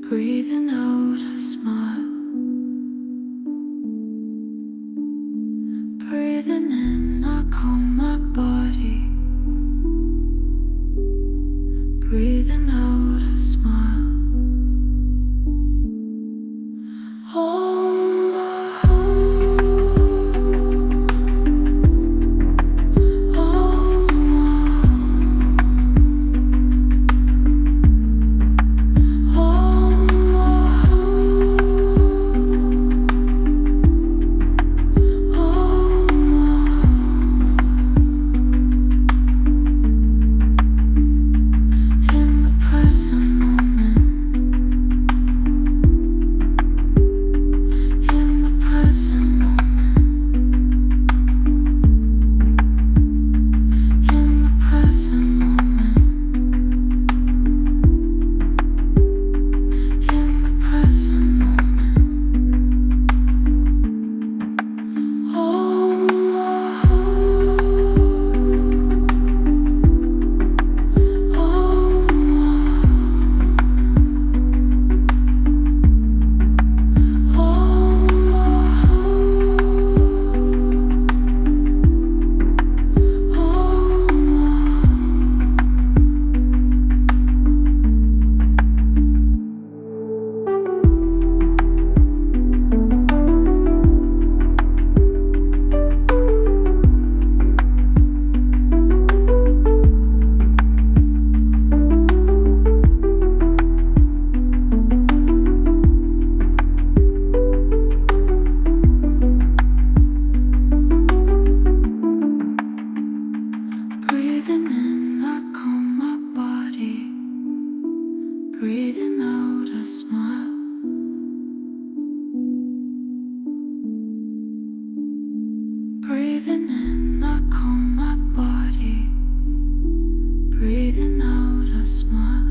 Breathing out a smile, breathing in, I calm my body. Breathing out a smile. Home, in the present moment, in the present moment, in the present moment, in the present moment. Breathing in, I calm my body. Breathing out a smile. Breathing in, I calm my body. Breathing out a smile.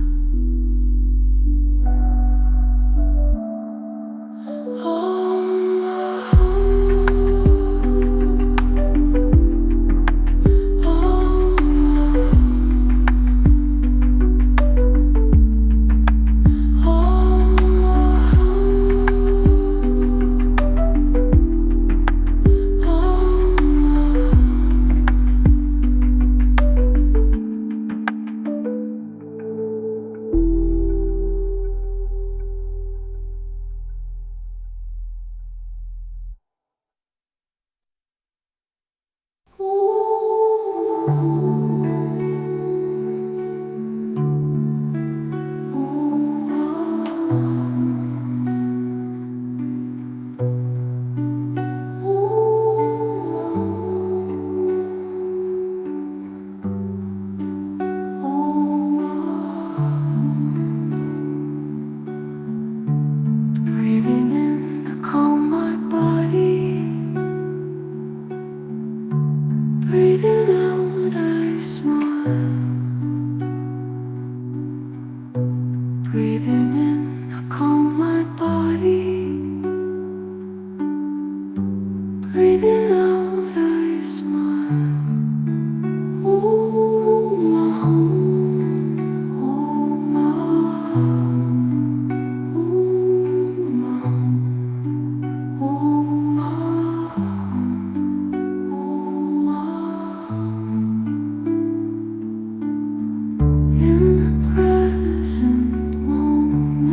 Breathing in, I calm my body. Breathing out, I smile. Breathing in, I calm my body. Breathing out, I smile. Oh, my home. Oh, my home. Oh, my home. Oh, my home. Oh, my home. In the present moment.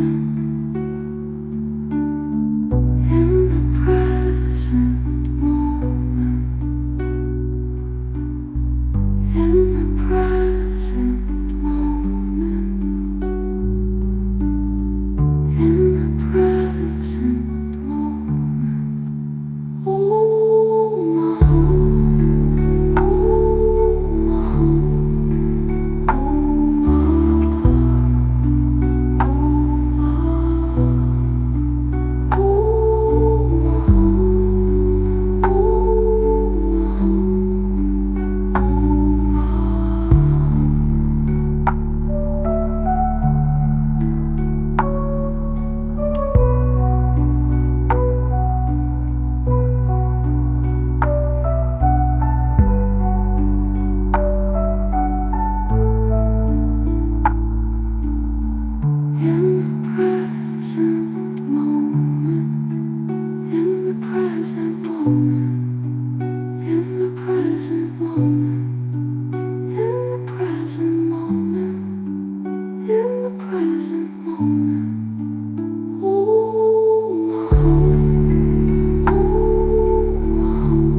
in the present moment. Ooh, my home. Ooh, my home.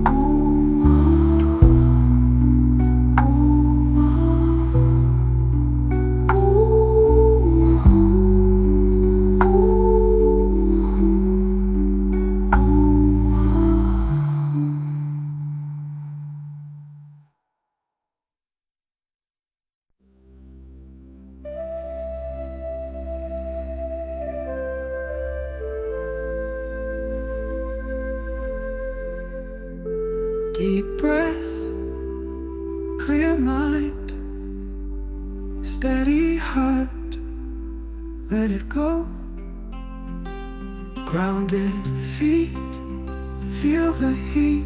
Ooh, my deep breath, clear mind, steady heart, let it go. Grounded feet, feel the heat,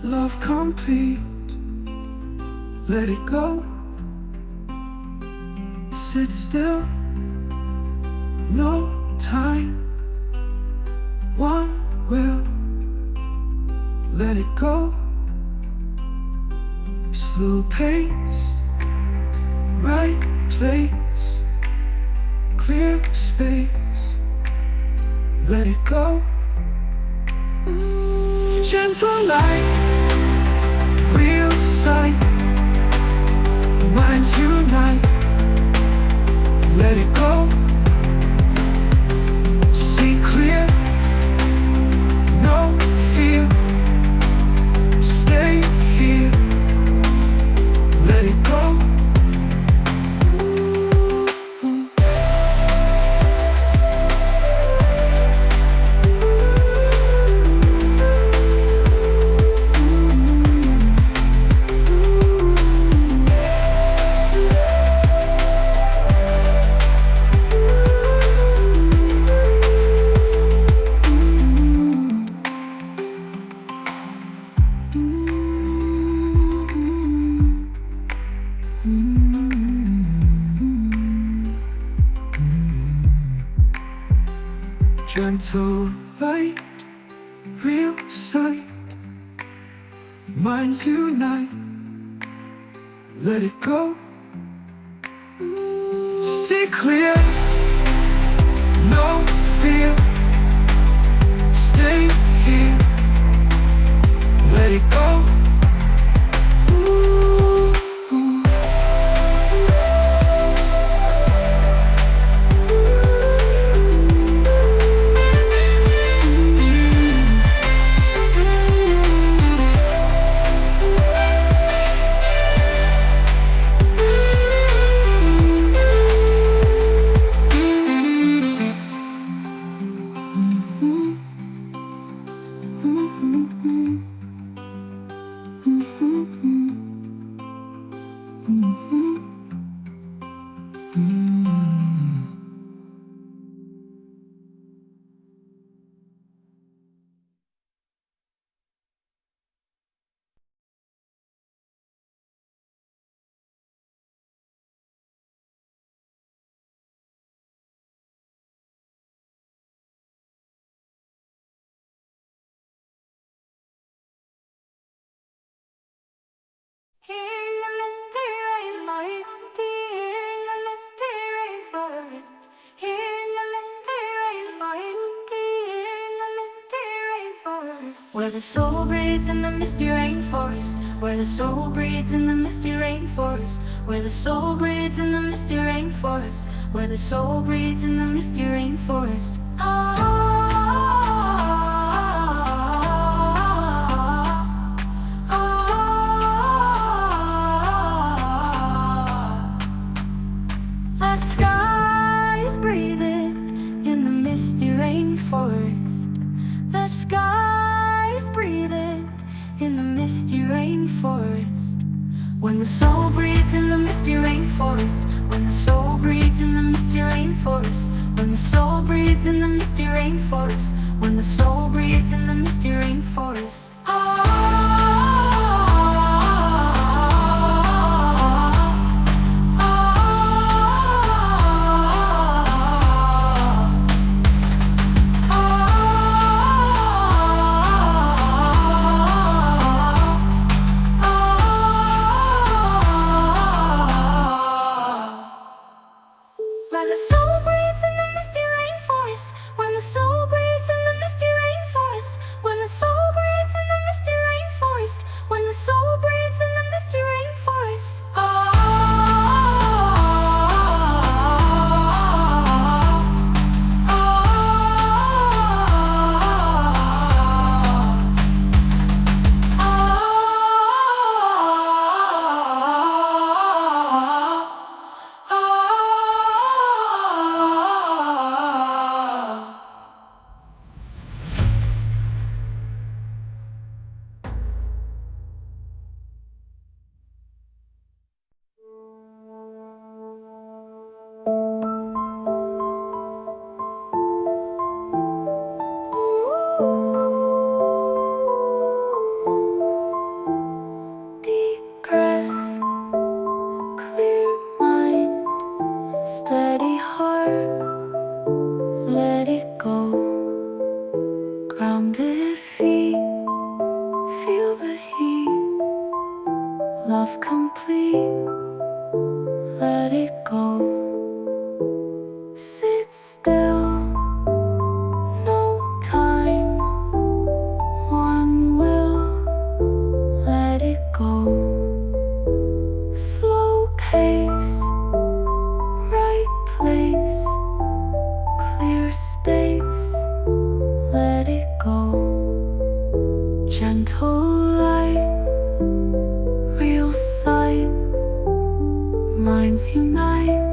love complete, let it go. Sit still, no time, one will, let it go. Slow pace, right place, clear space, let it go. Gentle light, real sight, minds unite, let it go. See clear, no fear, stay here, let it go. Gentle light, real sight, minds unite, let it go. See clear, no fear, stay here, let it go. Hear the misty rain, mighty, hear the misty rainforest. Hear the misty rain, mighty, hear the misty rainforest. Where the soul breathes in the misty rainforest. Where the soul breathes in the misty rainforest. Where the soul breathes in the misty rainforest. Where the soul breathes in the misty rainforest. The sky is breathing in the misty rainforest. The sky is breathing in the misty rainforest. When the soul breathes in the misty rainforest. When the soul breathes in the misty rainforest. When the soul breathes in the misty rainforest. When the soul breathes in the misty rainforest. When the soul breathes in the misty rainforest, when the soul breathes in the misty rainforest, when the soul breathes in the misty rainforest, when the soul breathes in the misty rainforest. Deep breath, clear mind, steady heart, let it go. Grounded feet, feel the heat, love complete, let it go. Sit still, no time, one will, let it go. Slow pace, right place, clear space, let it go. Gentle light, real sight, minds unite.